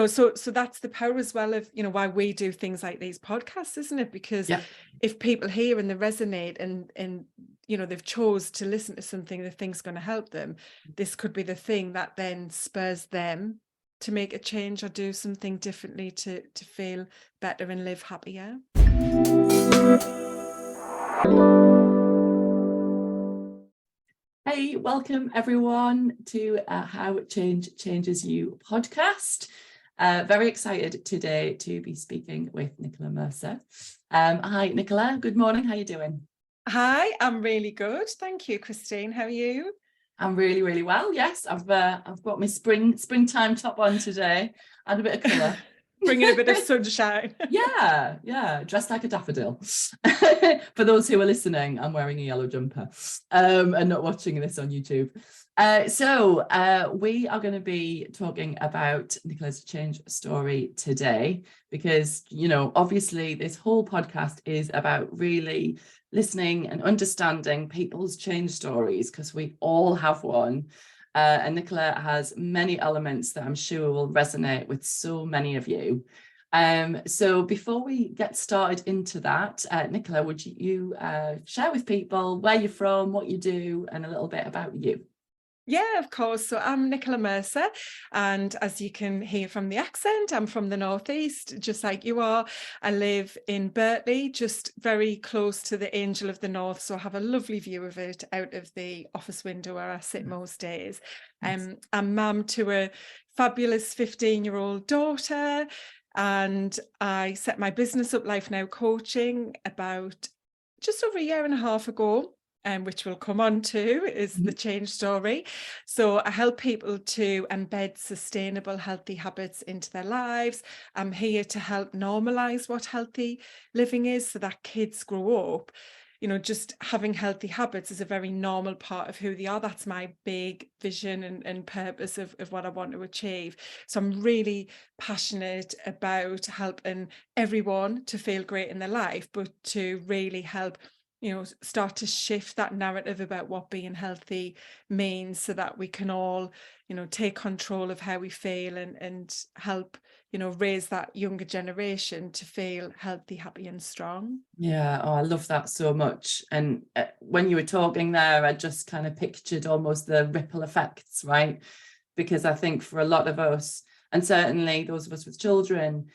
so that's the power as well of, why we do things like these podcasts, isn't it? Because if people hear and they resonate and they've chose to listen to something they think's going to help them, this could be the thing that then spurs them to make a change or do something differently to feel better and live happier. Hey, welcome everyone to How Change Changes You podcast. Very excited today to be speaking with Nicola Mercer. Hi, Nicola. Good morning. How are you doing? Hi, I'm really good. Thank you, Christine. How are you? I'm really, really well. Yes, I've got my springtime top on today and a bit of colour. Bringing a bit of sunshine. Yeah, dressed like a daffodil. For those who are listening, I'm wearing a yellow jumper and not watching this on YouTube. So we are going to be talking about Nicola's change story today because, obviously this whole podcast is about really listening and understanding people's change stories because we all have one. And Nicola has many elements that I'm sure will resonate with so many of you. So before we get started into that, Nicola, would you share with people where you're from, what you do, and a little bit about you? Yeah, of course. So I'm Nicola Mercer, and as you can hear from the accent, I'm from the northeast, just like you are. I live in Berkeley, just very close to the Angel of the North, so I have a lovely view of it out of the office window where I sit most days. I'm mum to a fabulous 15-year-old daughter, and I set my business up, Life Now Coaching, about just over a year and a half ago. Which we'll come on to is the change story. So I help people to embed sustainable, healthy habits into their lives. I'm here to help normalize what healthy living is so that kids grow up, just having healthy habits is a very normal part of who they are. That's my big vision and purpose of what I want to achieve. So I'm really passionate about helping everyone to feel great in their life, but to really help start to shift that narrative about what being healthy means so that we can all, take control of how we feel and help, raise that younger generation to feel healthy, happy and strong. Yeah, I love that so much. And when you were talking there, I just kind of pictured almost the ripple effects, right? Because I think for a lot of us, and certainly those of us with children,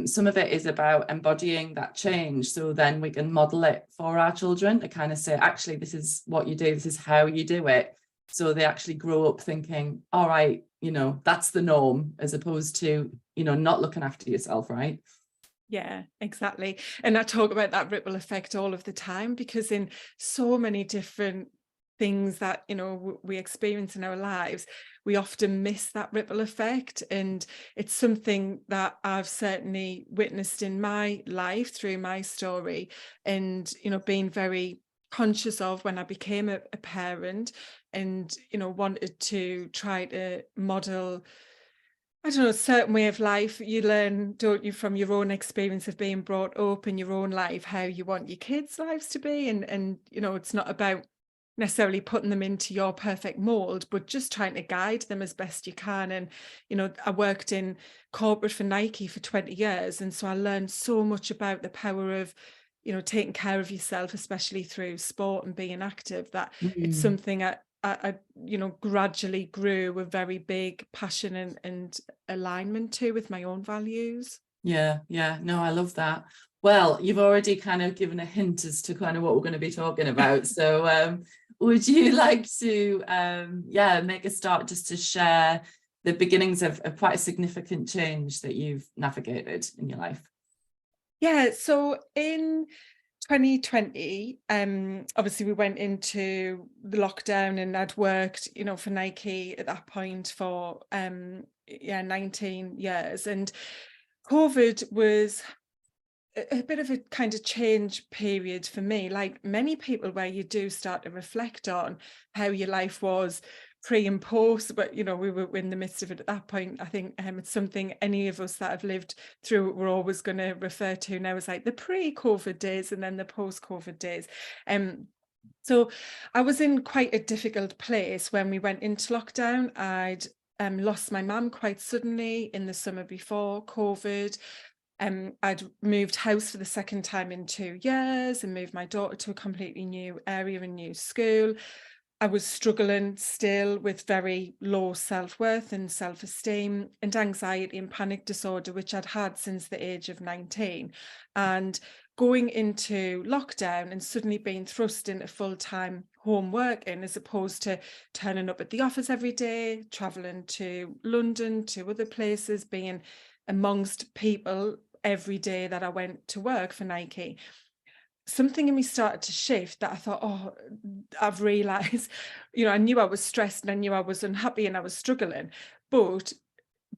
some of it is about embodying that change so then we can model it for our children to kind of say, actually, this is what you do, this is how you do it. So they actually grow up thinking, all right, that's the norm, as opposed to, not looking after yourself, right? Yeah, exactly. And I talk about that ripple effect all of the time because in so many different things that we experience in our lives, we often miss that ripple effect, and it's something that I've certainly witnessed in my life through my story, and being very conscious of when I became a parent, and wanted to try to model, I don't know, a certain way of life. You learn, don't you, from your own experience of being brought up in your own life, how you want your kids' lives to be. And it's not about necessarily putting them into your perfect mold, but just trying to guide them as best you can. And, I worked in corporate for Nike for 20 years. And so I learned so much about the power of, taking care of yourself, especially through sport and being active, that it's something I gradually grew a very big passion and alignment to with my own values. Yeah. No, I love that. Well, you've already kind of given a hint as to kind of what we're going to be talking about. So would you like to, make a start just to share the beginnings of quite a significant change that you've navigated in your life? Yeah, so in 2020, obviously we went into the lockdown, and I'd worked, for Nike at that point for 19 years, and COVID was a bit of a kind of change period for me, like many people, where you do start to reflect on how your life was pre and post, but we were in the midst of it at that point. I think it's something any of us that have lived through it, we're always going to refer to now as like the pre-COVID days and then the post-COVID days. So I was in quite a difficult place when we went into lockdown. I'd lost my mum quite suddenly in the summer before COVID. I'd moved house for the second time in 2 years and moved my daughter to a completely new area and new school. I was struggling still with very low self-worth and self-esteem and anxiety and panic disorder, which I'd had since the age of 19. And going into lockdown and suddenly being thrust into full-time home working, as opposed to turning up at the office every day, traveling to London, to other places, being amongst people every day that I went to work for Nike, something in me started to shift that I thought, oh, I've realized, I knew I was stressed and I knew I was unhappy and I was struggling, but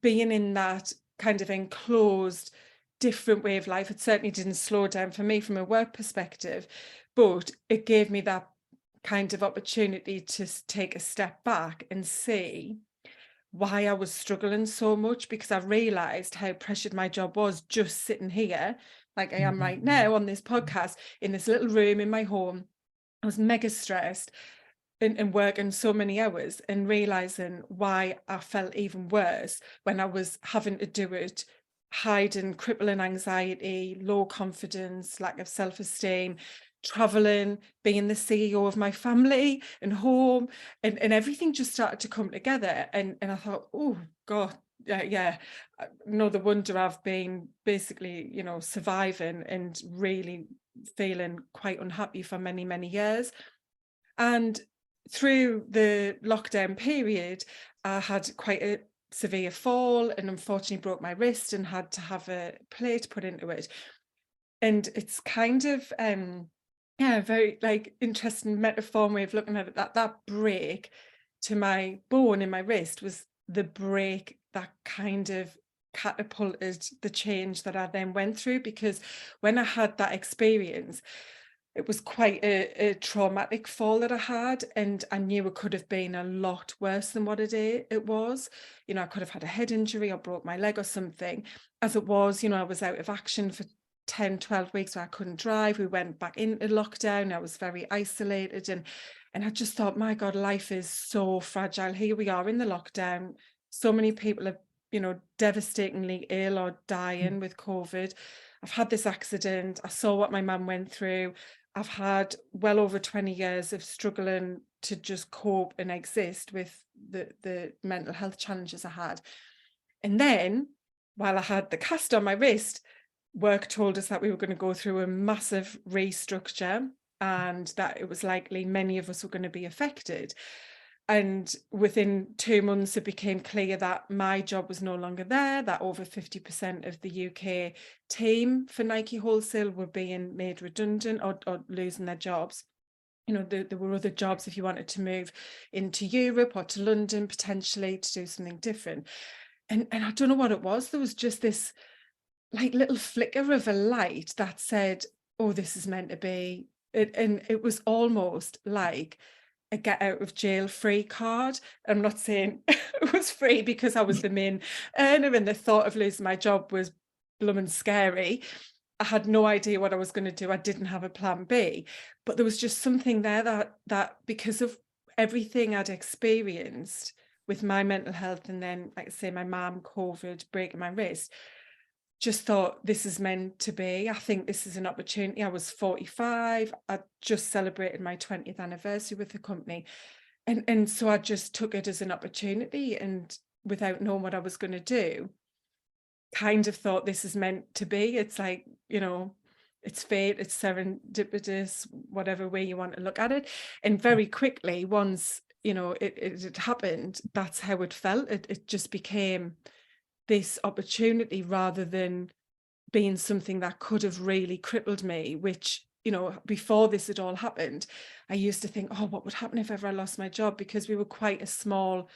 being in that kind of enclosed, different way of life, it certainly didn't slow down for me from a work perspective, but it gave me that kind of opportunity to take a step back and see why I was struggling so much, because I realized how pressured my job was, just sitting here like I am right now on this podcast in this little room in my home. I was mega stressed and working so many hours, and realizing why I felt even worse when I was having to do it hiding crippling anxiety, low confidence, lack of self-esteem, traveling, being the CEO of my family and home, and everything just started to come together. And I thought, oh God, yeah, no wonder I've been basically, surviving and really feeling quite unhappy for many, many years. And through the lockdown period, I had quite a severe fall and unfortunately broke my wrist and had to have a plate put into it. And it's kind of very like interesting metaphor way of looking at it, that break to my bone in my wrist was the break that kind of catapulted the change that I then went through. Because when I had that experience, it was quite a traumatic fall that I had, and I knew it could have been a lot worse than what it was. I could have had a head injury or broke my leg or something. As it was, I was out of action for 10, 12 weeks where I couldn't drive. We went back into lockdown. I was very isolated, and I just thought, my God, life is so fragile. Here we are in the lockdown. So many people are, devastatingly ill or dying with COVID. I've had this accident. I saw what my mum went through. I've had well over 20 years of struggling to just cope and exist with the mental health challenges I had. And then, while I had the cast on my wrist, work told us that we were going to go through a massive restructure and that it was likely many of us were going to be affected. And within 2 months, it became clear that my job was no longer there, that over 50% of the UK team for Nike Wholesale were being made redundant or losing their jobs. There were other jobs if you wanted to move into Europe or to London potentially to do something different. And I don't know what it was. There was just this like little flicker of a light that said, oh, this is meant to be. And it was almost like a get out of jail free card. I'm not saying it was free because I was the main earner and the thought of losing my job was blooming scary. I had no idea what I was going to do. I didn't have a plan B, but there was just something there that because of everything I'd experienced with my mental health, and then, like I say, my mum, COVID, breaking my wrist, just thought this is meant to be. I think this is an opportunity. I was 45. I just celebrated my 20th anniversary with the company. And so I just took it as an opportunity, and without knowing what I was going to do, kind of thought this is meant to be. It's like, it's fate, it's serendipitous, whatever way you want to look at it. And very quickly, once, it had happened, that's how it felt. It just became this opportunity rather than being something that could have really crippled me, which, before this had all happened, I used to think, oh, what would happen if ever I lost my job? Because we were quite a small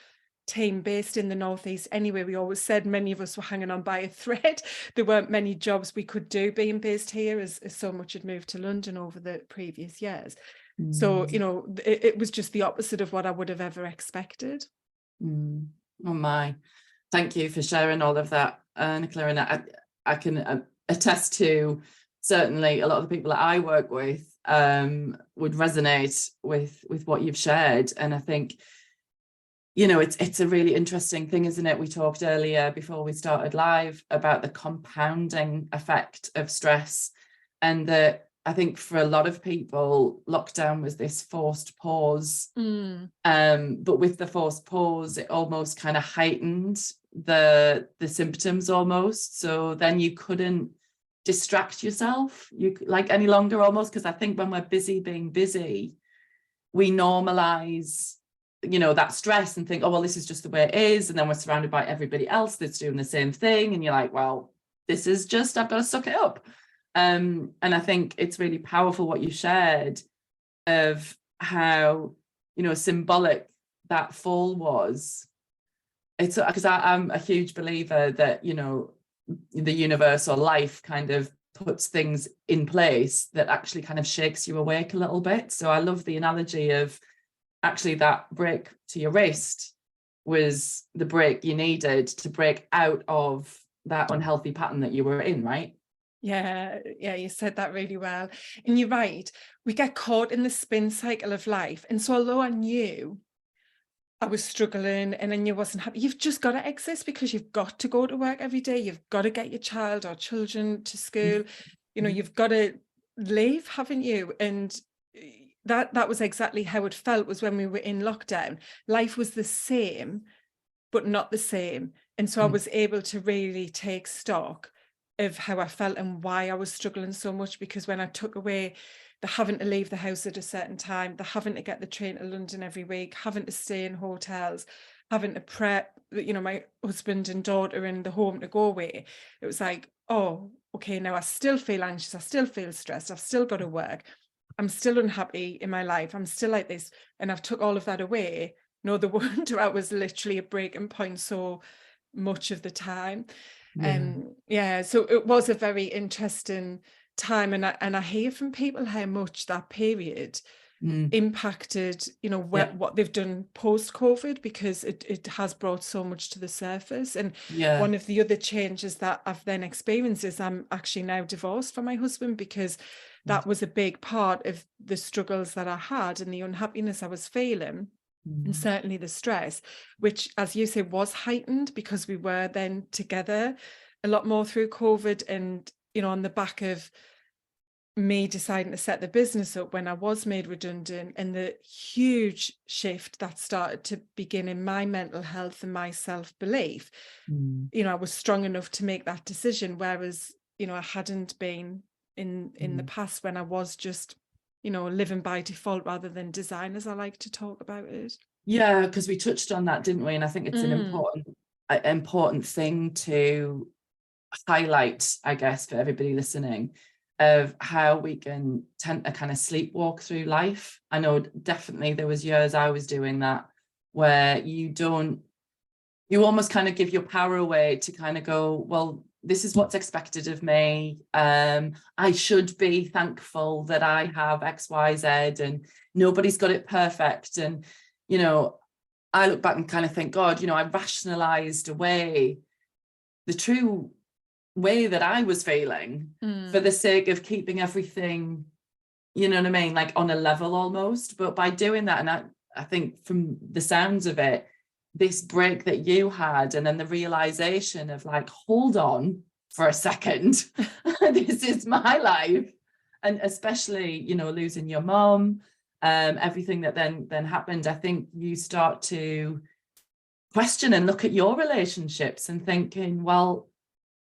team based in the Northeast anyway. We always said many of us were hanging on by a thread. There weren't many jobs we could do being based here, as so much had moved to London over the previous years. So, it was just the opposite of what I would have ever expected. Oh my. Thank you for sharing all of that, Nicola. And I can attest to, certainly a lot of the people that I work with would resonate with what you've shared. And I think you know, it's a really interesting thing, isn't it? We talked earlier before we started live about the compounding effect of stress, and that I think for a lot of people, lockdown was this forced pause. But with the forced pause, it almost kind of heightened the symptoms almost. So then you couldn't distract yourself like any longer almost, because I think when we're busy being busy, we normalize, you know, that stress and think, oh, well, this is just the way it is. And then we're surrounded by everybody else that's doing the same thing. And you're like, well, this is just, I've got to suck it up. And I think it's really powerful what you shared of how, you know, symbolic that fall was. It's because I'm a huge believer that, you know, the universe or life kind of puts things in place that actually kind of shakes you awake a little bit. So I love the analogy of actually that break to your wrist was the break you needed to break out of that unhealthy pattern that you were in, right? Yeah, you said that really well. And you're right, we get caught in the spin cycle of life. And so although I knew I was struggling and I knew I wasn't happy, you've just got to exist because you've got to go to work every day. You've got to get your child or children to school. You know, you've got to live, haven't you? And that was exactly how it felt, was when we were in lockdown. Life was the same, but not the same. And so I was able to really take stock of how I felt and why I was struggling so much, because when I took away the having to leave the house at a certain time, the having to get the train to London every week, having to stay in hotels, having to prep, you know, my husband and daughter in the home to go away, it was like, oh, okay, now I still feel anxious, I still feel stressed, I've still got to work, I'm still unhappy in my life, I'm still like this. And I've took all of that away. No, the wonder I was literally a breaking point so much of the time. So it was a very interesting time, and I hear from people how much that period impacted, you know, what they've done post COVID, because it has brought so much to the surface. And one of the other changes that I've then experienced is I'm actually now divorced from my husband, because that was a big part of the struggles that I had and the unhappiness I was feeling. And certainly the stress, which, as you say, was heightened because we were then together a lot more through COVID. And, you know, on the back of me deciding to set the business up when I was made redundant, and the huge shift that started to begin in my mental health and my self-belief, you know, I was strong enough to make that decision, whereas, you know, I hadn't been in the past, when I was just, you know, living by default rather than design, as I like to talk about it. Yeah, because we touched on that, didn't we? And I think it's an important thing to highlight, I guess, for everybody listening, of how we can tend to kind of sleepwalk through life. I know definitely there was years I was doing that, where you almost kind of give your power away to kind of go, well, this is what's expected of me. I should be thankful that I have X, Y, Z, and nobody's got it perfect. And, you know, I look back and kind of think, God, you know, I rationalized away the true way that I was feeling for the sake of keeping everything, you know what I mean, like on a level almost. But by doing that, and I think from the sounds of it, this break that you had, and then the realization of like, hold on for a second, this is my life. And especially, you know, losing your mom, everything that then happened, I think you start to question and look at your relationships and thinking, well,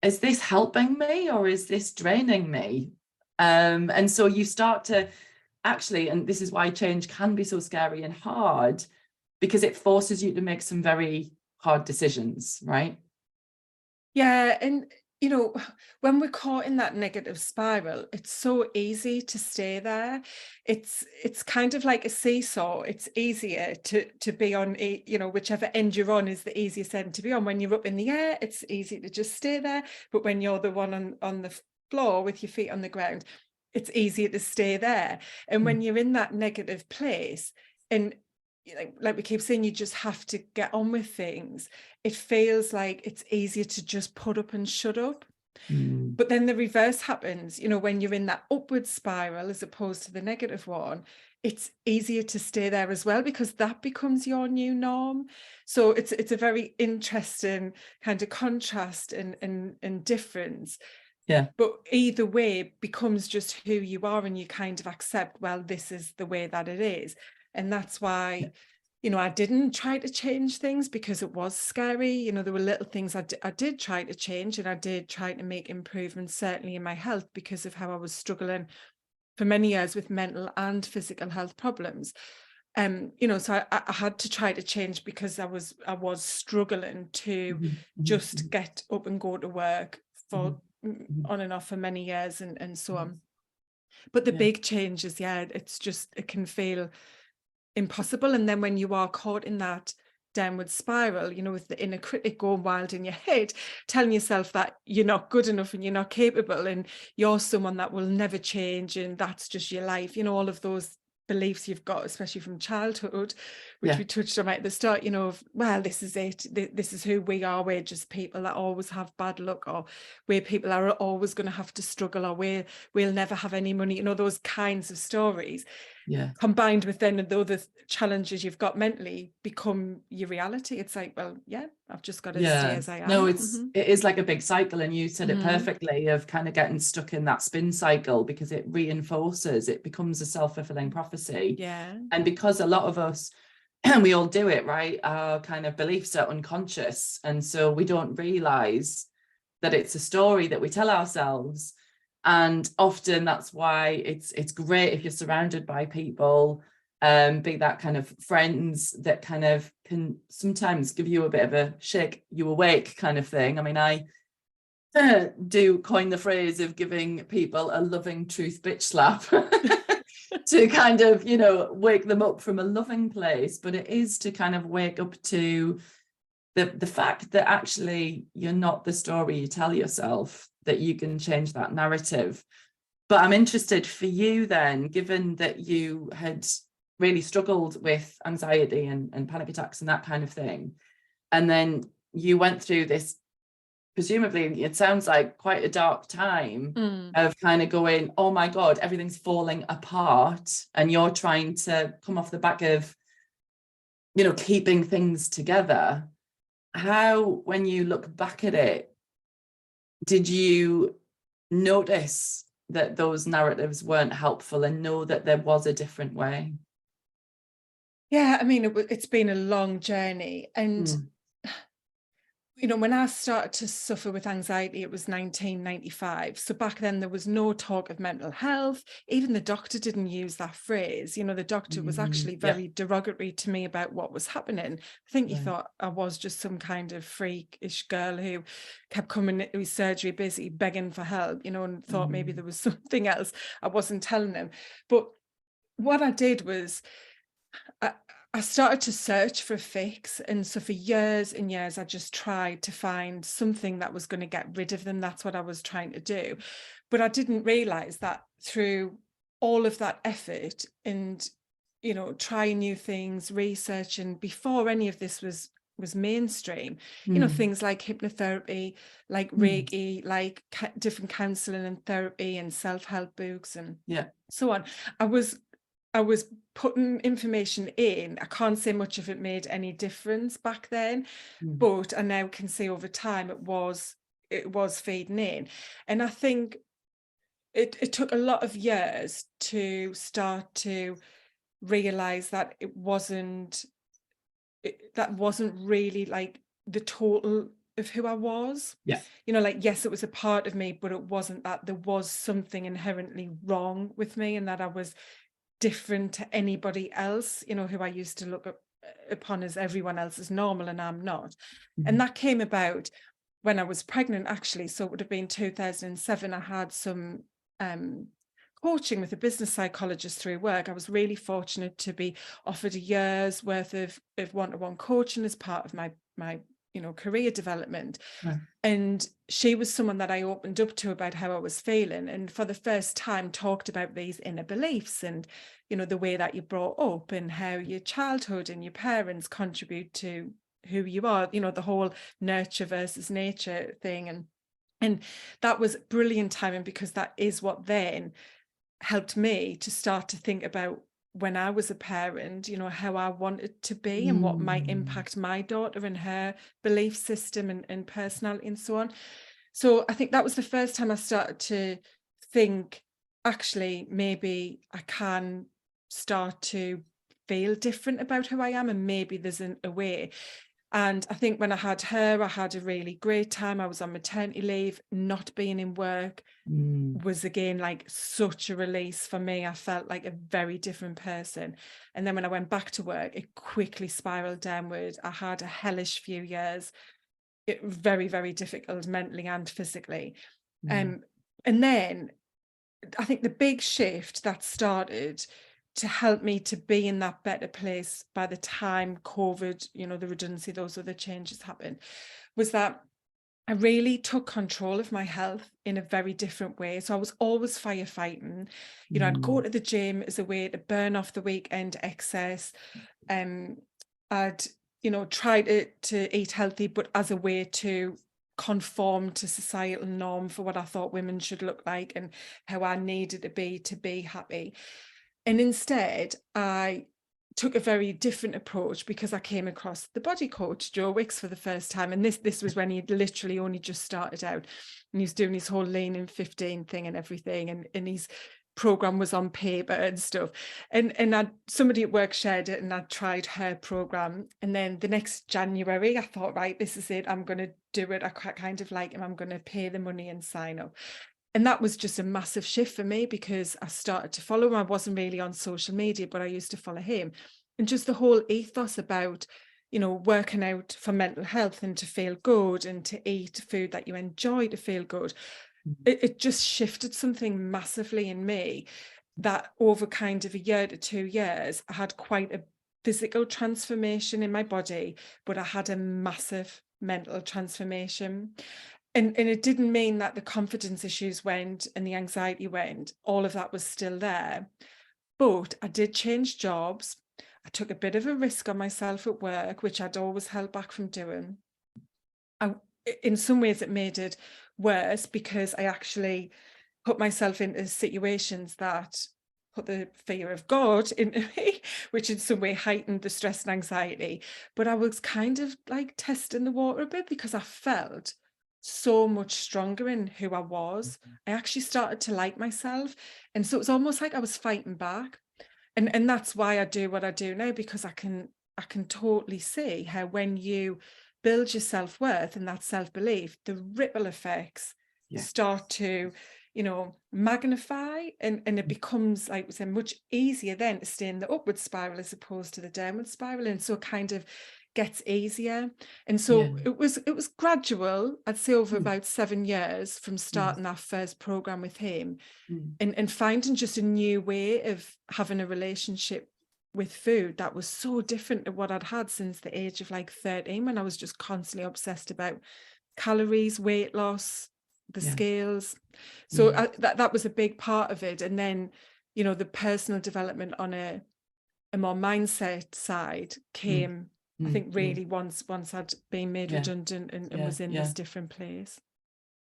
is this helping me or is this draining me? And so you start to actually, and this is why change can be so scary and hard, because it forces you to make some very hard decisions, right? Yeah. And, you know, when we're caught in that negative spiral, it's so easy to stay there. It's kind of like a seesaw. It's easier to be on, you know, whichever end you're on is the easiest end to be on. When you're up in the air, it's easy to just stay there. But when you're the one on the floor with your feet on the ground, it's easier to stay there. And when you're in that negative place, and like we keep saying, you just have to get on with things, it feels like it's easier to just put up and shut up. But then the reverse happens, you know, when you're in that upward spiral as opposed to the negative one, it's easier to stay there as well, because that becomes your new norm. So it's a very interesting kind of contrast and difference. Yeah. But either way it becomes just who you are, and you kind of accept, well, this is the way that it is. And that's Yeah. why, you know, I didn't try to change things because it was scary. You know, there were little things I did try to change, and I did try to make improvements, certainly in my health, because of how I was struggling for many years with mental and physical health problems. You know, so I had to try to change, because I was struggling to Mhm, mhm, just mhm, get up and go to work mhm, for mhm. on and off for many years, and so Mhm. on. But the Yeah. big changes, yeah, it's just, it can feel impossible. And then when you are caught in that downward spiral, you know, with the inner critic going wild in your head, telling yourself that you're not good enough and you're not capable and you're someone that will never change and that's just your life, you know, all of those beliefs you've got, especially from childhood, which Yeah. we touched on right at the start, you know, of, well, this is it, this is who we are, we're just people that always have bad luck, or we're people that are always going to have to struggle, or we'll never have any money, you know, those kinds of stories Yeah. combined with then the other challenges you've got mentally become your reality. It's like, well, yeah, I've just got to stay Yeah. as I No, am. it is like a big cycle, and you said it Hmm. perfectly, of kind of getting stuck in that spin cycle, because it reinforces, it becomes a self-fulfilling prophecy. Yeah. And because a lot of us, we all do it, right? Our kind of beliefs are unconscious. And so we don't realize that it's a story that we tell ourselves. And often that's why it's great if you're surrounded by people, be that kind of friends that kind of can sometimes give you a bit of a shake you awake kind of thing. I mean, I do coin the phrase of giving people a loving truth bitch slap to kind of, you know, wake them up from a loving place. But it is to kind of wake up to the fact that actually you're not the story you tell yourself, that you can change that narrative. But I'm interested for you then, given that you had really struggled with anxiety and panic attacks and that kind of thing, and then you went through this, presumably it sounds like quite a dark time Mm. of kind of going, oh my God, everything's falling apart, and you're trying to come off the back of, you know, keeping things together. How, when you look back at it, did you notice that those narratives weren't helpful and know that there was a different way? Yeah, I mean, it's been a long journey. And Mm, you know, when I started to suffer with anxiety, it was 1995. So back then there was no talk of mental health. Even the doctor didn't use that phrase. You know, the doctor was actually yeah, very derogatory to me about what was happening. I think he right. thought I was just some kind of freakish girl who kept coming into his surgery busy begging for help, you know, and thought maybe Mm, there was something else I wasn't telling him. But what I did was I, I started to search for a fix. And so for years and years, I just tried to find something that was going to get rid of them. That's what I was trying to do. But I didn't realize that through all of that effort and, you know, trying new things, research, and before any of this was mainstream, you know, mm, things like hypnotherapy, like mm, Reiki, like different counseling and therapy and self-help books and yeah. so on. I was I was putting information in. I can't say much of it made any difference back then, Mm, but I now can see over time it was feeding in. And I think it took a lot of years to start to realize that that wasn't really like the total of who I was. yeah. You know, like, yes, it was a part of me, but it wasn't that. There was something inherently wrong with me, and that I was different to anybody else, you know, who I used to look upon as everyone else is normal and I'm not. And Mhm, that came about when I was pregnant, actually. So it would have been 2007. I had some um, coaching with a business psychologist through work. I was really fortunate to be offered a year's worth of one-to-one coaching as part of my you know, career development. right. And she was someone that I opened up to about how I was feeling, and for the first time talked about these inner beliefs and, you know, the way that you're brought up and how your childhood and your parents contribute to who you are, you know, the whole nurture versus nature thing. And that was brilliant timing, because that is what then helped me to start to think about when I was a parent, you know, how I wanted to be and what might Mm. impact my daughter and her belief system and personality and so on. So I think that was the first time I started to think, actually, maybe I can start to feel different about who I am, and maybe there's a way. And I think when I had her, I had a really great time. I was on maternity leave. Not being in work Mm. was again like such a release for me. I felt like a very different person. And then when I went back to work, it quickly spiraled downward. I had a hellish few years. It very, very difficult mentally and physically. Mm. Um, and then I think the big shift that started to help me to be in that better place by the time COVID, you know, the redundancy, those other changes happened, was that I really took control of my health in a very different way. So I was always firefighting. You know, I'd go Mm. to the gym as a way to burn off the weekend excess. Um, I'd, you know, try to eat healthy, but as a way to conform to societal norm for what I thought women should look like and how I needed to be happy. And instead, I took a very different approach because I came across the body coach, Joe Wicks, for the first time. And this was when he literally only just started out, and he was doing his whole lean in 15 thing and everything. And his program was on paper and stuff. And somebody at work shared it, and I tried her program. And then the next January, I thought, right, this is it. I'm going to do it. I kind of like him. I'm going to pay the money and sign up. And that was just a massive shift for me because I started to follow him. I wasn't really on social media, but I used to follow him. And just the whole ethos about, you know, working out for mental health and to feel good and to eat food that you enjoy to feel good. It just shifted something massively in me that over kind of a year to 2 years, I had quite a physical transformation in my body, but I had a massive mental transformation. And it didn't mean that the confidence issues went and the anxiety went. All of that was still there. But I did change jobs. I took a bit of a risk on myself at work, which I'd always held back from doing. In some ways, it made it worse because I actually put myself into situations that put the fear of God into me, which in some way heightened the stress and anxiety. But I was kind of like testing the water a bit because I felt so much stronger in who I was. I actually started to like myself. And so it was almost like I was fighting back. And that's why I do what I do now, because I can totally see how when you build your self-worth and that self-belief, the ripple effects Yeah. start to, you know, magnify, and it becomes, like we said, much easier then to stay in the upward spiral as opposed to the downward spiral. And so it kind of gets easier. And Yeah. so it was gradual, I'd say, over Mm. about 7 years from Mm. starting that first program with him, Mm. and finding just a new way of having a relationship with food that was so different to what I'd had since the age of like 13, when I was just constantly obsessed about calories, weight loss, the Yeah. scales. So Mm. that was a big part of it. And then, you know, the personal development on a more mindset side Mm. came, I Mm. think, really once I'd been made Yeah. redundant and Yeah. was in Yeah. this different place.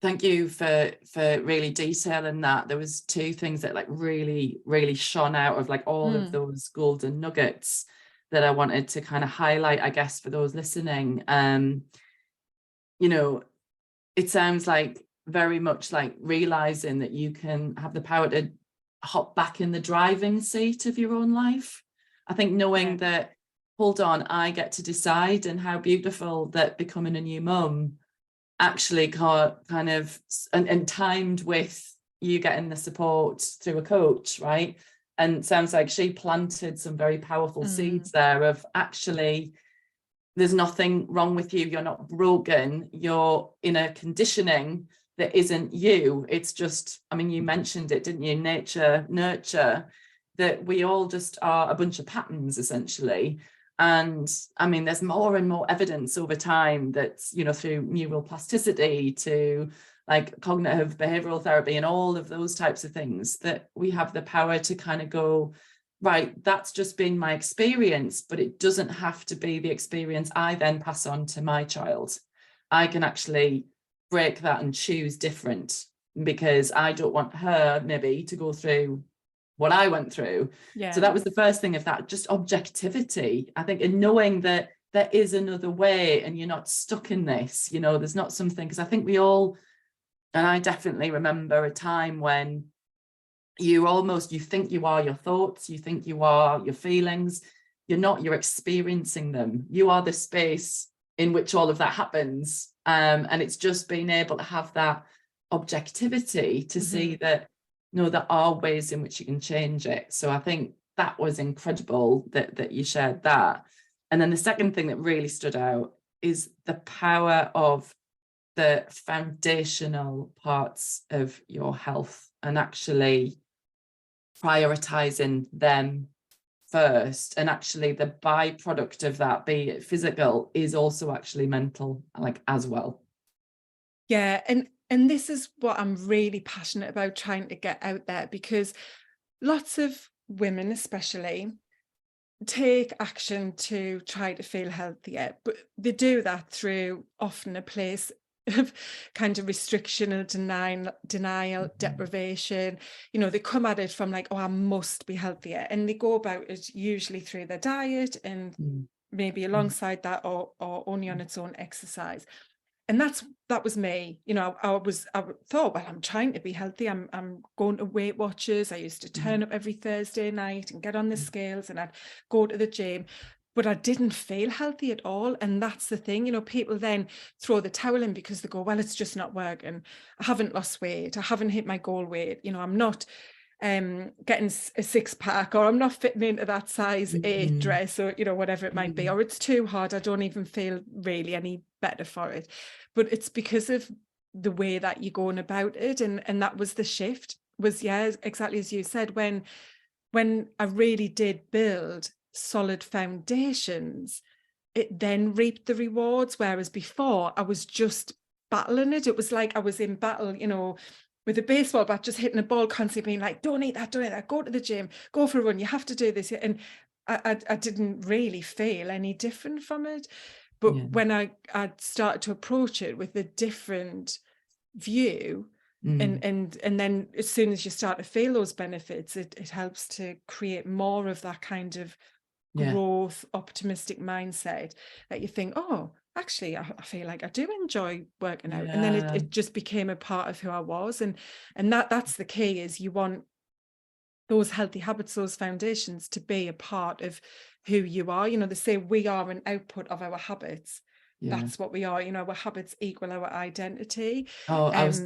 Thank you for really detailing that. There was two things that like really shone out of like all of those golden nuggets that I wanted to kind of highlight, I guess, for those listening. You know, it sounds like very much like realizing that you can have the power to hop back in the driving seat of your own life. I think knowing Yeah. that, hold on, I get to decide, and how beautiful that becoming a new mum actually kind of and timed with you getting the support through a coach, right? And sounds like she planted some very powerful seeds there of actually there's nothing wrong with you, you're not broken, you're in a conditioning that isn't you. It's just, I mean, you mentioned it, didn't you? Nature, nurture, that we all just are a bunch of patterns essentially. And I mean, there's more and more evidence over time that's, you know, through neural plasticity to like cognitive behavioral therapy and all of those types of things, that we have the power to kind of go, right, that's just been my experience, but it doesn't have to be the experience I then pass on to my child. I can actually break that and choose different, because I don't want her maybe to go through what I went through. So that was the first thing, of that just objectivity, I think, and knowing that there is another way and you're not stuck in this, you know, there's not something, because I think we all, and I definitely remember a time when you think you are your thoughts, you think you are your feelings, you're not, you're experiencing them. You are the space in which all of that happens. And it's just being able to have that objectivity to see that, no, there are ways in which you can change it. So I think that was incredible that you shared that. And then the second thing that really stood out is the power of the foundational parts of your health, and actually prioritizing them first. And actually the byproduct of that, be it physical, is also actually mental, like, as well. Yeah, and this is what I'm really passionate about trying to get out there, because lots of women especially take action to try to feel healthier, but they do that through often a place of kind of restriction and denial, deprivation. You know, they come at it from like, oh, I must be healthier, and they go about it usually through their diet and maybe alongside that, or only on its own exercise. And that was me. You know, I thought, well, I'm trying to be healthy. I'm going to Weight Watchers. I used to turn up every Thursday night and get on the scales, and I'd go to the gym, but I didn't feel healthy at all. And that's the thing, you know, people then throw the towel in because they go, well, it's just not working. I haven't lost weight. I haven't hit my goal weight. You know, I'm not getting a six-pack, or I'm not fitting into that size 8 dress, or, you know, whatever it might be, or it's too hard. I don't even feel really any better for it. But it's because of the way that you're going about it. And that was the shift, was, yeah, exactly as you said, when I really did build solid foundations, it then reaped the rewards. Whereas before I was just battling it. It was like I was in battle, you know, with a baseball bat, just hitting a ball, constantly being like, don't eat that, go to the gym, go for a run, you have to do this. And I didn't really feel any different from it. But when I started to approach it with a different view, and then as soon as you start to feel those benefits, it helps to create more of that kind of growth, optimistic mindset, that you think, oh, actually, I feel like I do enjoy working out. And then it just became a part of who I was. And that's the key, is you want those healthy habits, those foundations, to be a part of who you are. You know, they say we are an output of our habits. That's what we are. You know, our habits equal our identity. Totally.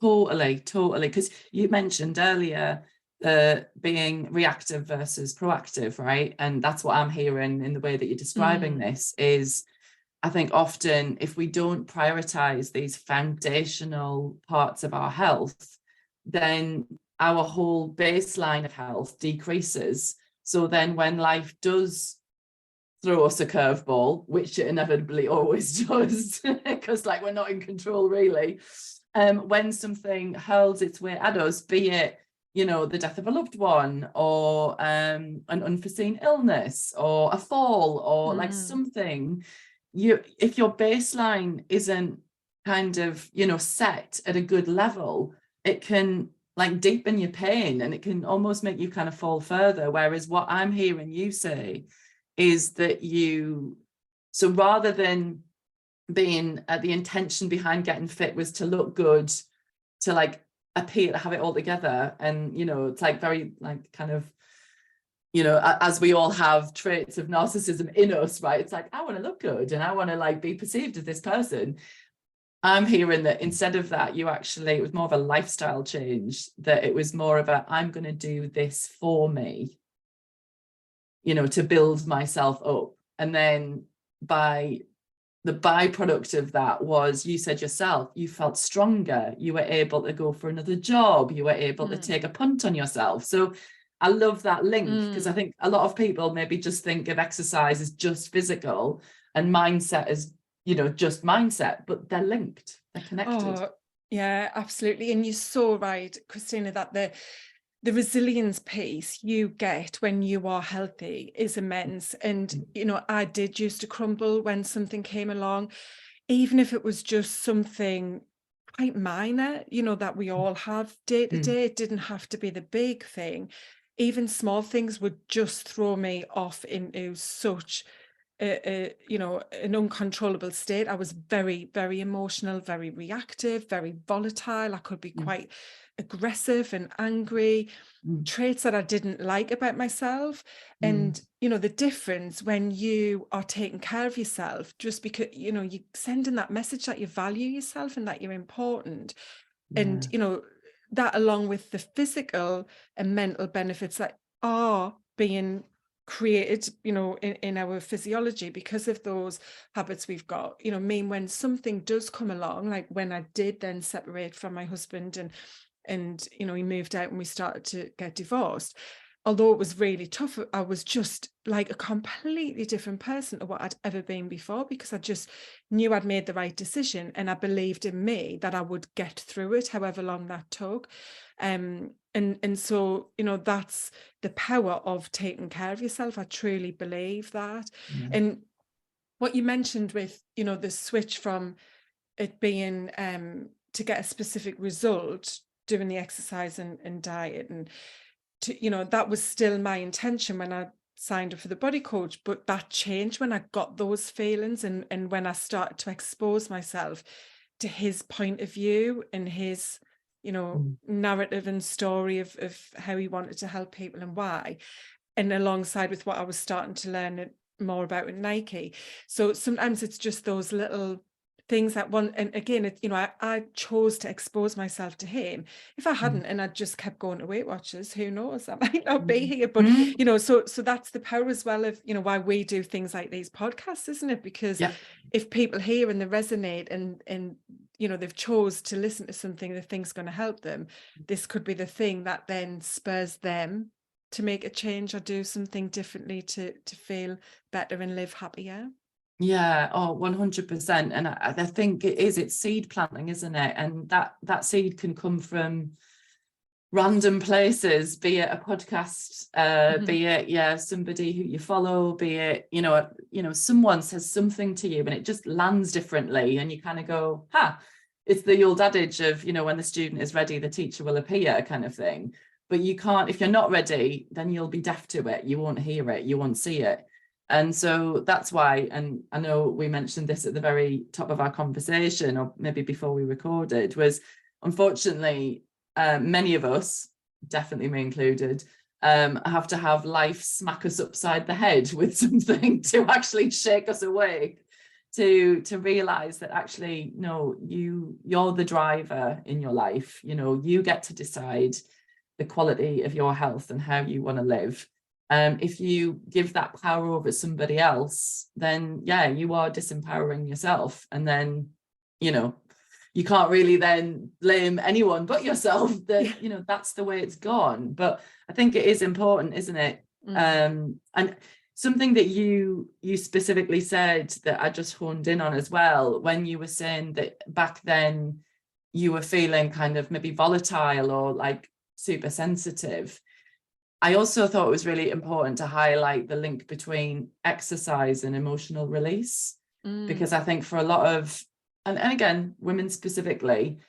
Because you mentioned earlier being reactive versus proactive, right? And that's what I'm hearing in the way that you're describing this, is I think often if we don't prioritize these foundational parts of our health, then our whole baseline of health decreases. So then when life does throw us a curveball, which it inevitably always does, because like we're not in control really, when something hurls its way at us, be it, you know, the death of a loved one, or an unforeseen illness, or a fall, or like something, if your baseline isn't kind of, you know, set at a good level, it can like deepen your pain, and it can almost make you kind of fall further. Whereas what I'm hearing you say is that so rather than being the intention behind getting fit was to look good, to like appear to have it all together, and, you know, it's like very like kind of, you know, as we all have traits of narcissism in us, right? It's like, I want to look good and I want to like be perceived as this person. I'm hearing that instead of that, it was more of a lifestyle change, that it was more of I'm going to do this for me, you know, to build myself up. And then by the byproduct of that was, you said yourself, you felt stronger, you were able to go for another job, you were able to take a punt on yourself. So I love that link, because I think a lot of people maybe just think of exercise as just physical and mindset as, you know, just mindset, but they're linked, they're connected. Oh, yeah, absolutely. And you're so right, Christina, that the resilience piece you get when you are healthy is immense. And, you know, I did used to crumble when something came along, even if it was just something quite minor, you know, that we all have day to Mm. day. It didn't have to be the big thing. Even small things would just throw me off into such you know, an uncontrollable state. I was very, very emotional, very reactive, very volatile. I could be Mm. quite aggressive and angry, Mm. traits that I didn't like about myself. Mm. And, you know, the difference when you are taking care of yourself, just because, you know, you're sending that message that you value yourself and that you're important. Yeah. And, you know, that along with the physical and mental benefits that are being created, you know, in our physiology because of those habits we've got, you know, mean when something does come along, like when I did then separate from my husband and you know, he moved out and we started to get divorced. Although it was really tough, I was just like a completely different person to what I'd ever been before, because I just knew I'd made the right decision and I believed in me that I would get through it, however long that took. And so, you know, that's the power of taking care of yourself. I truly believe that. Yeah. And what you mentioned with, you know, the switch from it being to get a specific result, doing the exercise and diet, and to, you know, that was still my intention when I signed up for the body coach, but that changed when I got those feelings and when I started to expose myself to his point of view and his, you know, narrative and story of how he wanted to help people and why, and alongside with what I was starting to learn more about with Nike. So sometimes it's just those little things that one, and again, it, you know, I chose to expose myself to him. If I hadn't and I just kept going to Weight Watchers, who knows, I might not be here. But you know, so that's the power as well of, you know, why we do things like these podcasts, isn't it? Because if people hear and they resonate and you know, they've chose to listen to something they think's going to help them, this could be the thing that then spurs them to make a change or do something differently to feel better and live happier. Yeah, oh, 100%. And I think it's seed planting, isn't it? And that seed can come from random places, be it a podcast, be it, somebody who you follow, be it, you know, someone says something to you and it just lands differently and you kind of go, it's the old adage of, you know, when the student is ready, the teacher will appear kind of thing. But you can't, if you're not ready, then you'll be deaf to it. You won't hear it, you won't see it. And so that's why, and I know we mentioned this at the very top of our conversation, or maybe before we recorded, was unfortunately, many of us, definitely me included, have to have life smack us upside the head with something to actually shake us awake, to realize that actually, no, you're the driver in your life. You know, you get to decide the quality of your health and how you want to live. If you give that power over somebody else, then you are disempowering yourself. And then, you know, you can't really then blame anyone but yourself that, you know, that's the way it's gone. But I think it is important, isn't it? And something that you specifically said that I just honed in on as well, when you were saying that back then you were feeling kind of maybe volatile or like super sensitive. I also thought it was really important to highlight the link between exercise and emotional release, because I think for a lot of, and again, women specifically,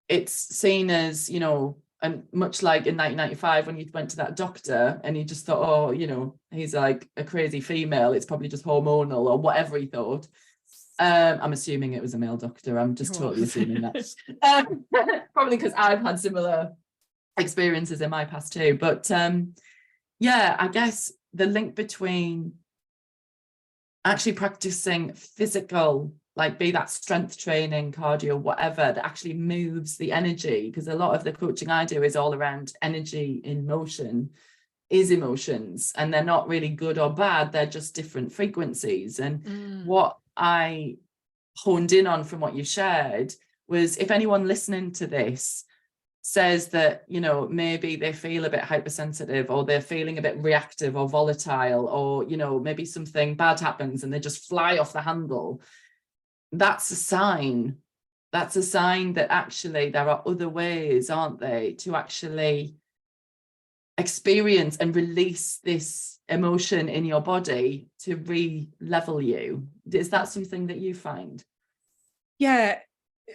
it's seen as, you know, and much like in 1995 when you went to that doctor and he just thought, oh, you know, he's like a crazy female, it's probably just hormonal or whatever he thought. I'm assuming it was a male doctor. I'm just totally assuming that. Probably because I've had similar experiences in my past too. But I guess the link between actually practicing physical, like be that strength training, cardio, whatever, that actually moves the energy, because a lot of the coaching I do is all around energy in motion, is emotions, and they're not really good or bad, they're just different frequencies. And what I honed in on from what you shared was, if anyone listening to this says that, you know, maybe they feel a bit hypersensitive or they're feeling a bit reactive or volatile, or, you know, maybe something bad happens and they just fly off the handle, that's a sign. That's a sign that actually there are other ways, aren't they, to actually experience and release this emotion in your body to re-level you. Is that something that you find? Yeah,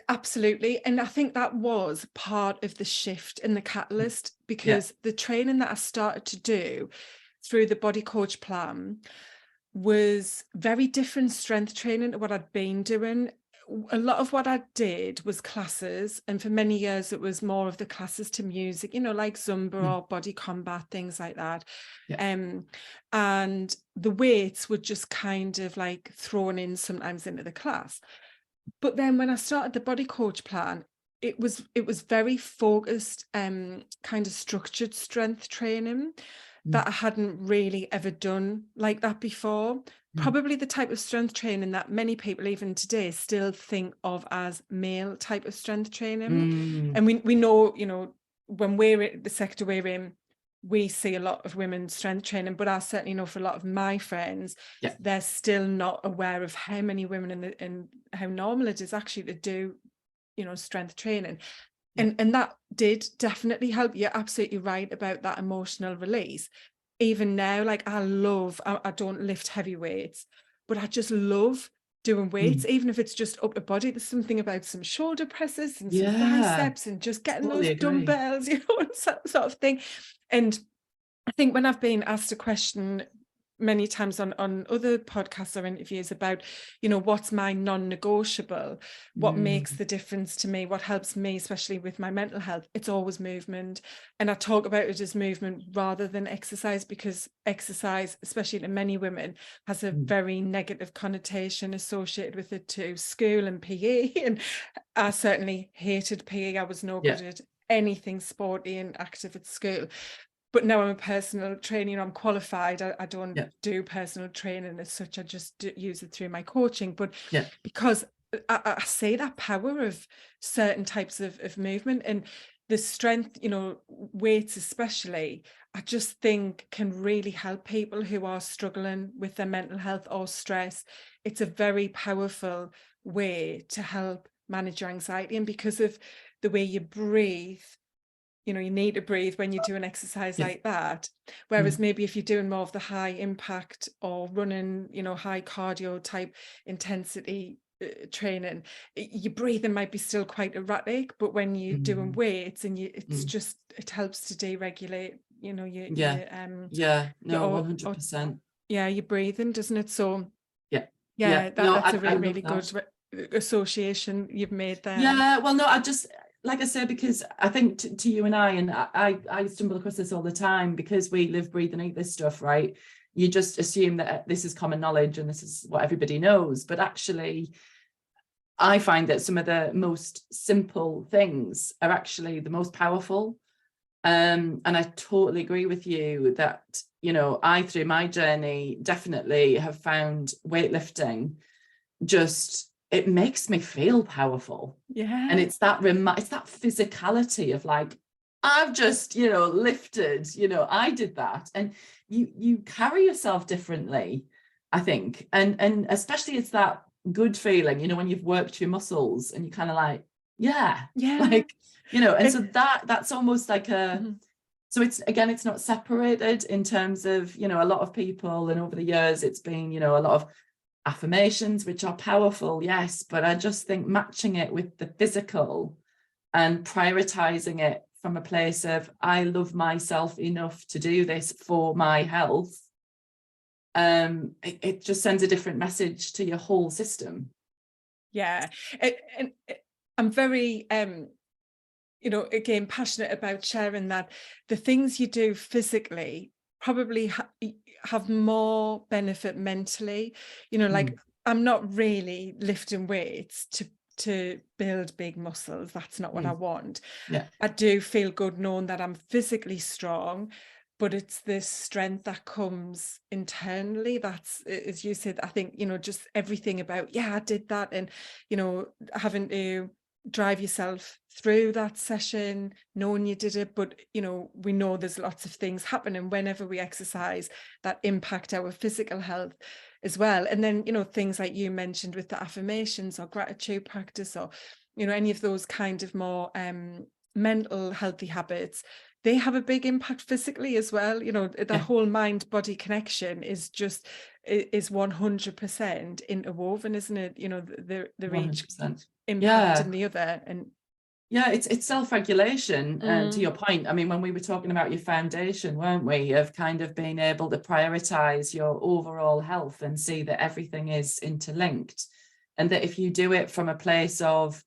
Absolutely. And I think that was part of the shift in the catalyst, Yeah. because the training that I started to do through the body coach plan was very different strength training to what I'd been doing. A lot of what I did was classes, and for many years it was more of the classes to music, like Zumba Mm. or body combat, things like that. Yeah. And the weights were just kind of like thrown in sometimes into the class. But then when I started the body coach plan, it was very focused, kind of structured strength training Mm. that I hadn't really ever done like that before. Mm. Probably the type of strength training that many people even today still think of as male type of strength training. Mm. And we know, when we're in the sector we're in, we see a lot of women strength training, but I certainly know for a lot of my friends, Yeah. they're still not aware of how many women and how normal it is actually to do, strength training. Yeah. And that did definitely help. You're absolutely right about that emotional release. Even now, like I don't lift heavy weights, but I just love doing weights, Mm. even if it's just upper body. There's something about some shoulder presses and some Yeah. biceps and just getting Totally those agree. dumbbells, and sort of thing. And I think when I've been asked a question many times on other podcasts or interviews about, what's my non-negotiable, what makes Mm. the difference to me, what helps me, especially with my mental health, it's always movement. And I talk about it as movement rather than exercise, because exercise, especially to many women, has a Mm. very negative connotation associated with it too. School and PE, and I certainly hated PE. I was no Yeah. good at anything sporty and active at school. But now I'm a personal trainer, I'm qualified. I don't Yeah. do personal training as such. I just use it through my coaching. But Yeah. because I see that power of certain types of movement, and the strength, weights especially, I just think can really help people who are struggling with their mental health or stress. It's a very powerful way to help manage your anxiety. And because of the way you breathe, you need to breathe when you do an exercise Yeah. like that. Mm. Whereas maybe if you're doing more of the high impact or running, high cardio type intensity training, your breathing might be still quite erratic. But when you're doing Mm. weights and Mm. it helps to deregulate, Yeah. Yeah. No, your, 100%. yeah, your breathing, doesn't it? So Yeah. Yeah. yeah, No, that's a I love really that. good association you've made there. Yeah, well, no, I just, like I said, because I think to you and I stumble across this all the time because we live, breathe, and eat this stuff, right? You just assume that this is common knowledge and this is what everybody knows. But actually, I find that some of the most simple things are actually the most powerful. And I totally agree with you that, I, through my journey, definitely have found weightlifting just, it makes me feel powerful. And Yeah. it's that it's that physicality of like, I've just, lifted, I did that. And you carry yourself differently, I think. And especially it's that good feeling, when you've worked your muscles and you kind of like, yeah, Yeah. like, and so It, that's almost like a, mhm. so it's not separated in terms of, a lot of people, and over the years it's been, a lot of affirmations, which are powerful, yes, but I just think matching it with the physical and prioritizing it from a place of I love myself enough to do this for my health, it just sends a different message to your whole system. Yeah. And I'm very again passionate about sharing that the things you do physically probably have more benefit mentally. Like, Mm. I'm not really lifting weights to build big muscles. That's not what I Mm. want. Yeah. I do feel good knowing that I'm physically strong, but it's this strength that comes internally. That's, as you said, I think, just everything about, yeah, I did that. And, having to drive yourself through that session, knowing you did it. But, we know there's lots of things happening whenever we exercise that impact our physical health as well. And then, things like you mentioned with the affirmations or gratitude practice, or, any of those kind of more mental healthy habits, they have a big impact physically as well. You know, the Yeah, whole mind body connection is just is 100% interwoven, isn't it? You know, they're each 100%. impacting Yeah. the other. And Yeah, it's self-regulation. To mm, your point, I mean, when we were talking about your foundation, weren't we, of kind of being able to prioritize your overall health and see that everything is interlinked, and that if you do it from a place of,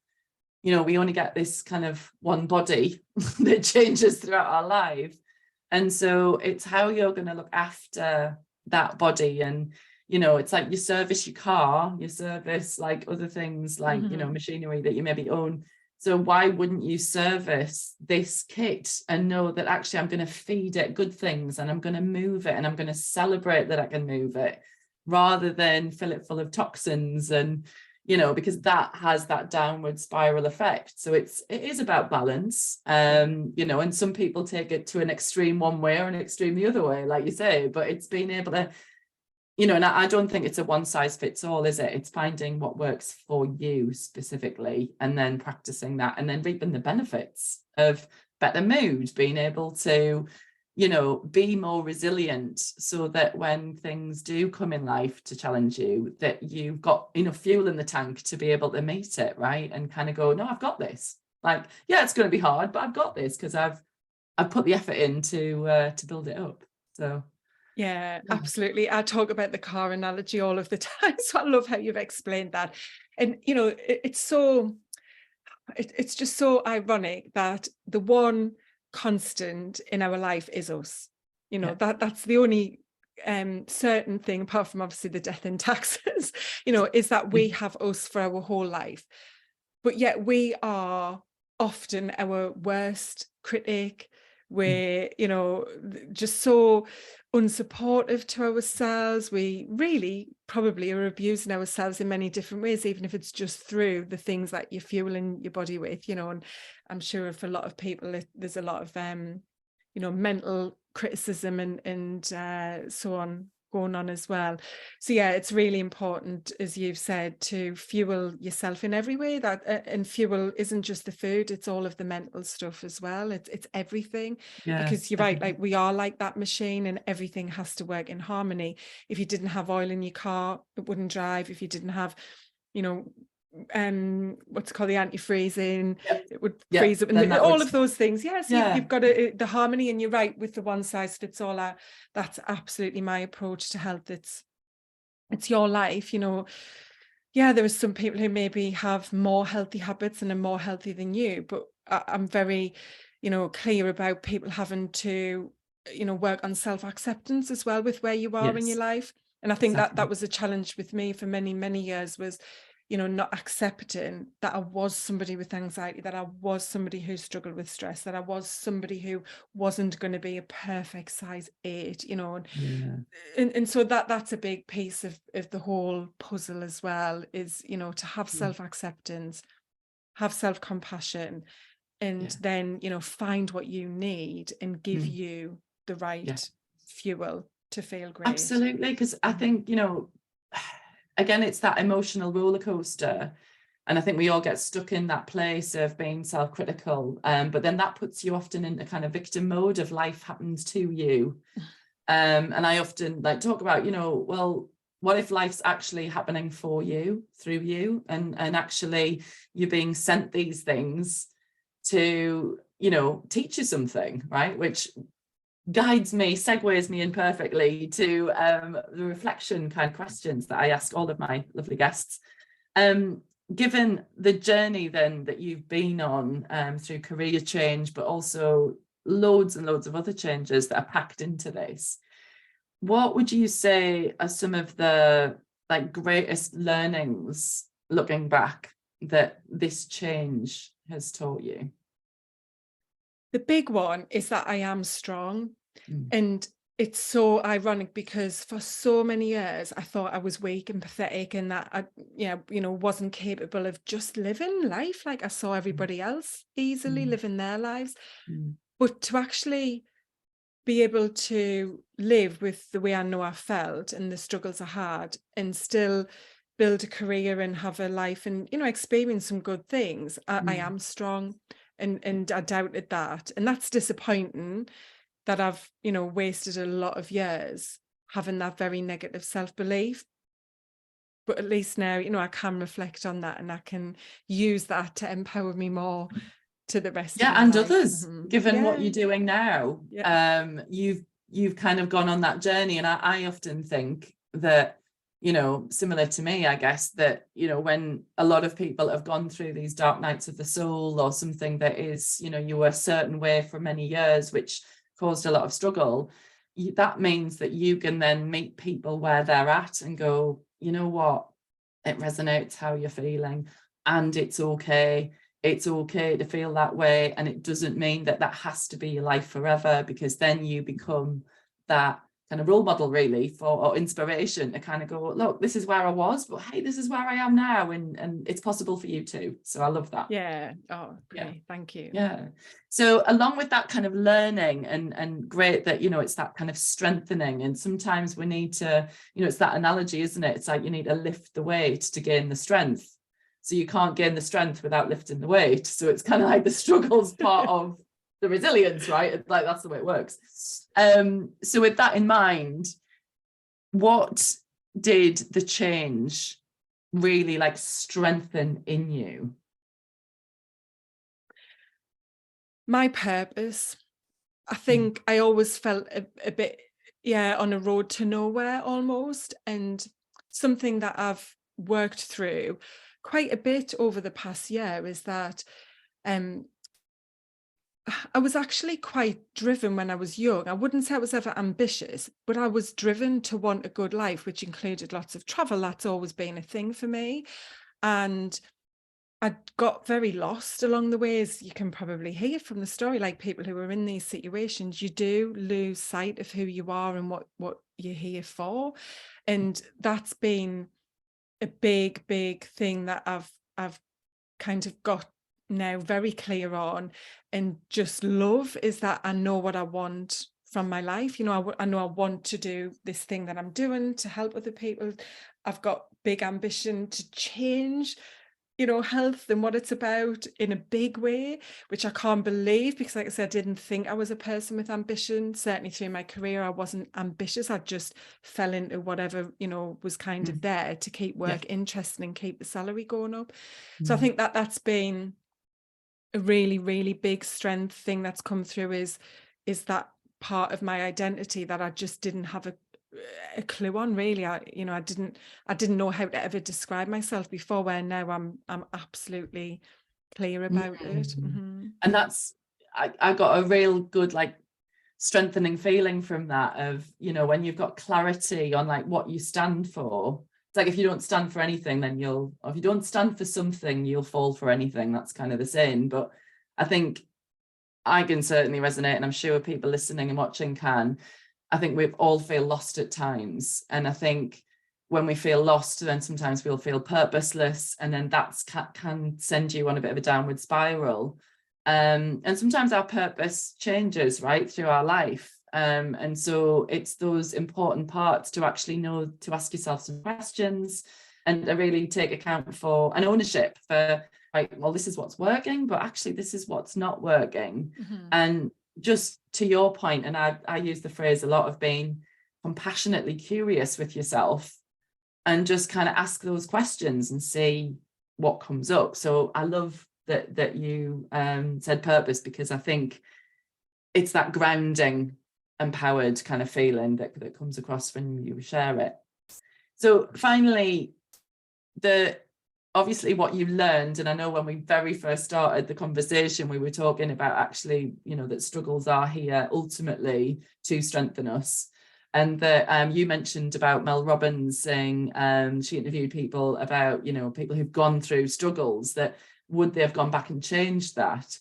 you know, we only get this kind of one body that changes throughout our life, and so it's how you're going to look after that body. And you know, it's like you service your car, you service like other things, like, you know, mhm. machinery that you maybe own. So why wouldn't you service this kit and know that actually I'm going to feed it good things, and I'm going to move it, and I'm going to celebrate that I can move it, rather than fill it full of toxins. And you know, because that has that downward spiral effect. So it is about balance. Yeah. You know, and some people take it to an extreme one way or an extreme the other way, like you say, but it's being able to, you know, and I don't think it's a one size fits all, is it? It's finding what works for you specifically, and then practicing that, and then reaping the benefits of better mood, being able to, you know, be more resilient, so that when things do come in life to challenge you, that you've got enough fuel in the tank to be able to meet it, right? And kind of go, no, I've got this. Like, yeah, it's going to be hard, but I've got this because I've put the effort in to build it up. So Yeah, yeah, absolutely. I talk about the car analogy all of the time. So I love how you've explained that. And, you know, it's so, it's just so ironic that the one constant in our life is us. You know, yeah, that's the only certain thing, apart from obviously the death and taxes, you know, is that yeah, we have us for our whole life. But yet we are often our worst critic. mm, We're, you know, just so unsupportive to ourselves. We really probably are abusing ourselves in many different ways, even if it's just through the things that you're fueling your body with, you know. And I'm sure for a lot of people, there's a lot of, you know, mental criticism and so on going on as well. So yeah, it's really important, as you've said, to fuel yourself in every way. That and fuel isn't just the food; it's all of the mental stuff as well. It's everything, yeah, because you're right. everything. Like we are like that machine, and everything has to work in harmony. If you didn't have oil in your car, it wouldn't drive. If you didn't have, you know, what's it called, the antifreezing, Yeah, it would yeah. freeze up, and Then that all would, of those things. Yes, yeah, you've got to, the harmony. And you're right, with the one size fits all, that's absolutely my approach to health. It's your life, you know. Yeah, there are some people who maybe have more healthy habits and are more healthy than you, but I'm very, you know, clear about people having to, you know, work on self-acceptance as well with where you are in your yes, life. And I think that exactly. that was a challenge with me for many, many years, was, you know, not accepting that I was somebody with anxiety, that I was somebody who struggled with stress, that I was somebody who wasn't going to be a perfect size 8, you know. Yeah, And so that's a big piece of the whole puzzle as well, is, you know, to have mm, self-acceptance, have self-compassion, and yeah, then, you know, find what you need and give mm, you the yeah, right fuel to feel great. absolutely. Because I Mhm. think, you know, again, it's that emotional roller coaster. And I think we all get stuck in that place of being self-critical. But then that puts you often in a kind of victim mode of life happens to you. And I often like talk about, you know, well, what if life's actually happening for you, through you, and actually you're being sent these things to, you know, teach you something, right? Which guides me, segues me in perfectly to the reflection kind of questions that I ask all of my lovely guests. Um, Given the journey then that you've been on through career change, but also loads and loads of other changes that are packed into this, what would you say are some of the like greatest learnings looking back that this change has taught you? The big one is that I am strong. Mm, And it's so ironic, because for so many years I thought I was weak and pathetic, and that I, yeah, you know, wasn't capable of just living life like I saw mm, everybody else easily mm, living their lives. mm, But to actually be able to live with the way I know I felt and the struggles I had, and still build a career and have a life and, you know, experience some good things, I mm, am strong. and I doubted that, and that's disappointing that I've, you know, wasted a lot of years having that very negative self-belief. But at least now, you know, I can reflect on that and I can use that to empower me more to the rest of Yeah, my and life. others, given what Yeah, you're doing now. yeah. You've kind of gone on that journey, and I often think that, you know, similar to me, I guess, that, you know, when a lot of people have gone through these dark nights of the soul, or something that is, you know, you were a certain way for many years, which caused a lot of struggle, that means that you can then meet people where they're at and go, you know what, it resonates how you're feeling, and it's okay. It's okay to feel that way, and it doesn't mean that that has to be your life forever, because then you become that kind of role model, really, for, or inspiration, to kind of go, look, this is where I was, but hey, this is where I am now, and it's possible for you too. So I love that. Yeah. Oh, Yeah. great. Thank you. Yeah. So along with that kind of learning, and great that, you know, it's that kind of strengthening, and sometimes we need to, you know, it's that analogy, isn't it? It's like you need to lift the weight to gain the strength. So you can't gain the strength without lifting the weight. So it's kind of like the struggle's part of the resilience, right? Like that's the way it works. So with that in mind, what did the change really like strengthen in you? My purpose. I think I always felt a bit, yeah, on a road to nowhere almost. And something that I've worked through quite a bit over the past year is that um, I was actually quite driven when I was young. I wouldn't say I was ever ambitious, but I was driven to want a good life, which included lots of travel. That's always been a thing for me. And I got very lost along the way, as you can probably hear from the story. Like, people who are in these situations, you do lose sight of who you are and what you're here for. And that's been a big thing that I've kind of got now very clear on, and just love, is that I know what I want from my life. You know, I know I want to do this thing that I'm doing to help other people. I've got big ambition to change, you know, health and what it's about in a big way, which I can't believe, because like I said, I didn't think I was a person with ambition. Certainly through my career, I wasn't ambitious. I just fell into whatever, you know, was kind of there to keep work interesting and keep the salary going up. So I think that that's been a really big strength thing that's come through, is that part of my identity that I just didn't have a clue on, really. I didn't know how to ever describe myself before, where now I'm absolutely clear about it. And that's, I got a real good like strengthening feeling from that, of, you know, when you've got clarity on like what you stand for. It's like, if you don't stand for anything, then or if you don't stand for something, you'll fall for anything. That's kind of the saying. But I think I can certainly resonate, and I'm sure people listening and watching can. I think we all feel lost at times. And I think when we feel lost, then sometimes we'll feel purposeless, and then that can send you on a bit of a downward spiral. And sometimes our purpose changes, right, through our life. And so it's those important parts to actually know to ask yourself some questions, and to really take account for an ownership for, right, well, this is what's working, but actually this is what's not working. And just to your point, and I use the phrase a lot, of being compassionately curious with yourself, and just kind of ask those questions and see what comes up. So I love that you said purpose, because I think it's that grounding, empowered kind of feeling that comes across when you share it. So finally, obviously what you learned, and I know when we very first started the conversation, we were talking about actually, you know, that struggles are here ultimately to strengthen us. And that you mentioned about Mel Robbins saying she interviewed people about, you know, people who've gone through struggles, that would they have gone back and changed that?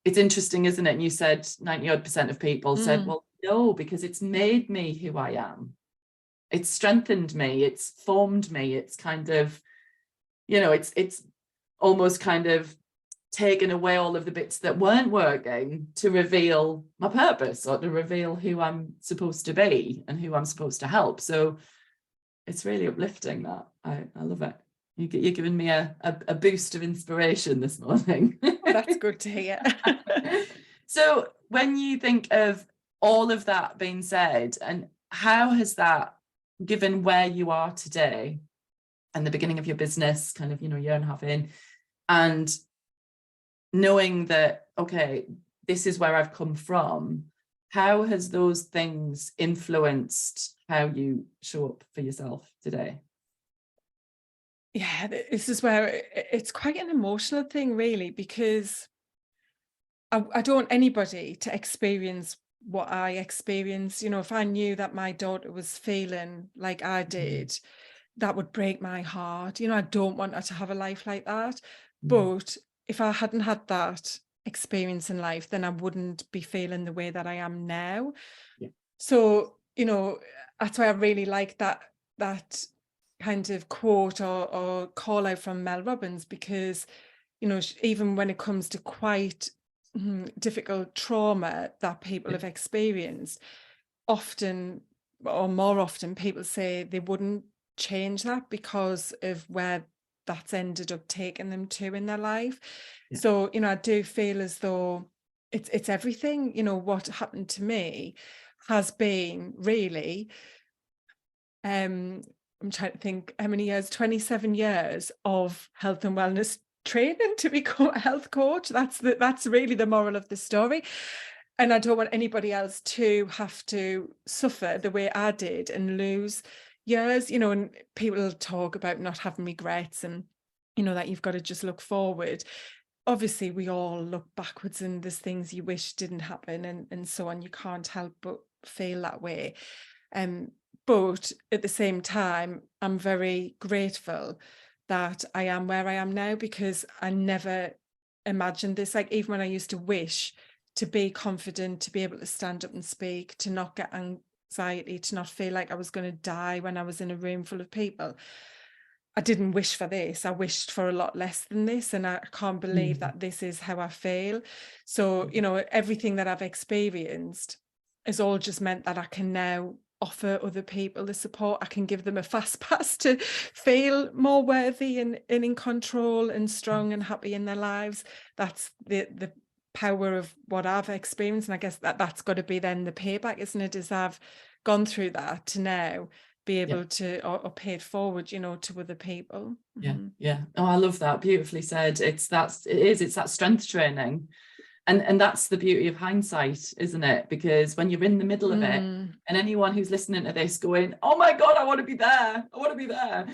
It's interesting, isn't it? And you said 90% of people said, well, no, because it's made me who I am. It's strengthened me. It's formed me. It's kind of, you know, it's almost kind of taken away all of the bits that weren't working to reveal my purpose, or to reveal who I'm supposed to be and who I'm supposed to help. So it's really uplifting, that. I love it. You're giving me a boost of inspiration this morning. Oh, that's good to hear. So when you think of all of that being said, and how has that, given where you are today and the beginning of your business, kind of, year and a half in, and knowing that, okay, this is where I've come from, how has those things influenced how you show up for yourself today? Yeah, this is where it's quite an emotional thing, really, because I don't want anybody to experience what I experienced. If I knew that my daughter was feeling like I did, that would break my heart. I don't want her to have a life like that. But if I hadn't had that experience in life, then I wouldn't be feeling the way that I am now. Yeah. So, that's why I really like that kind of quote or call out from Mel Robbins, because, even when it comes to quite difficult trauma that people have experienced, often or more often people say they wouldn't change that because of where that's ended up taking them to in their life. Yeah. So, I do feel as though it's everything. What happened to me has been really I'm trying to think how many years, 27 years of health and wellness training to become a health coach. That's really the moral of the story. And I don't want anybody else to have to suffer the way I did and lose years, and people talk about not having regrets and, that you've got to just look forward. Obviously, we all look backwards and there's things you wish didn't happen and so on. You can't help but feel that way. But at the same time, I'm very grateful that I am where I am now, because I never imagined this. Like, even when I used to wish to be confident, to be able to stand up and speak, to not get anxiety, to not feel like I was going to die when I was in a room full of people, I didn't wish for this. I wished for a lot less than this. And I can't believe that this is how I feel. So, everything that I've experienced has all just meant that I can now offer other people the support. I can give them a fast pass to feel more worthy and in control and strong and happy in their lives. That's the power of what I've experienced. And I guess that's got to be then the payback, isn't it? As I've gone through that to now be able to or pay it forward, to other people. Yeah. Oh, I love that. Beautifully said. It's that strength training. And that's the beauty of hindsight, isn't it? Because when you're in the middle of it, and anyone who's listening to this going, oh my God, I want to be there. I want to be there.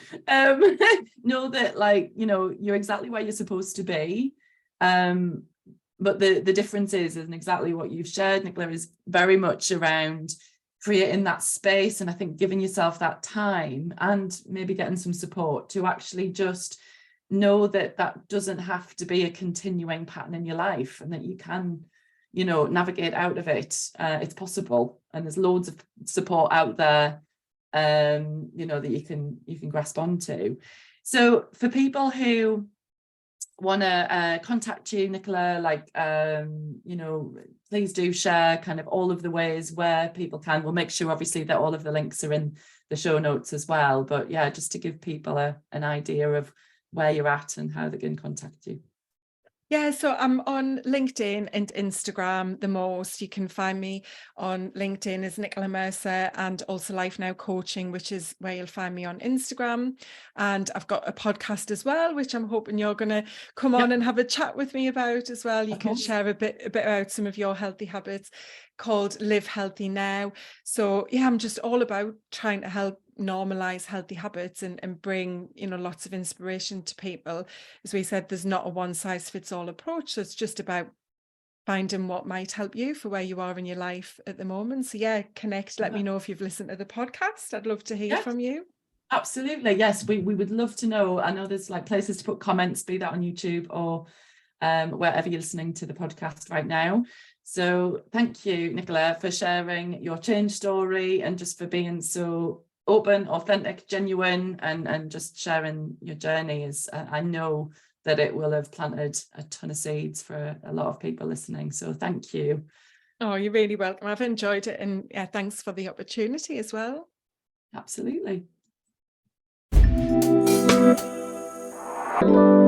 Know that, like, you're exactly where you're supposed to be. But the difference is, and exactly what you've shared, Nicola, is very much around creating that space. And I think giving yourself that time and maybe getting some support to actually just know that doesn't have to be a continuing pattern in your life, and that you can, navigate out of it. It's possible, and there's loads of support out there, that you can grasp onto. So for people who want to contact you, Nicola, like, please do share kind of all of the ways where people can. We'll make sure, obviously, that all of the links are in the show notes as well. But yeah, just to give people an idea of where you're at and how they can contact you. Yeah, so I'm on LinkedIn and Instagram the most. You can find me on LinkedIn as Nicola Mercer, and also Life Now Coaching, which is where you'll find me on Instagram. And I've got a podcast as well, which I'm hoping you're going to come on and have a chat with me about as well. You can share a bit about some of your healthy habits, called Live Healthy Now. So yeah, I'm just all about trying to help normalize healthy habits and bring, lots of inspiration to people. As we said, there's not a one size fits all approach. So it's just about finding what might help you for where you are in your life at the moment. So yeah, connect. Let me know if you've listened to the podcast. I'd love to hear from you. Absolutely. Yes, we would love to know. I know there's like places to put comments, be that on YouTube or wherever you're listening to the podcast right now. So thank you, Nicola, for sharing your change story and just for being so open, authentic, genuine, and just sharing your journey. Is I know that it will have planted a ton of seeds for a lot of people listening. So thank you. Oh, you're really welcome. I've enjoyed it, and yeah, thanks for the opportunity as well. Absolutely. Bye.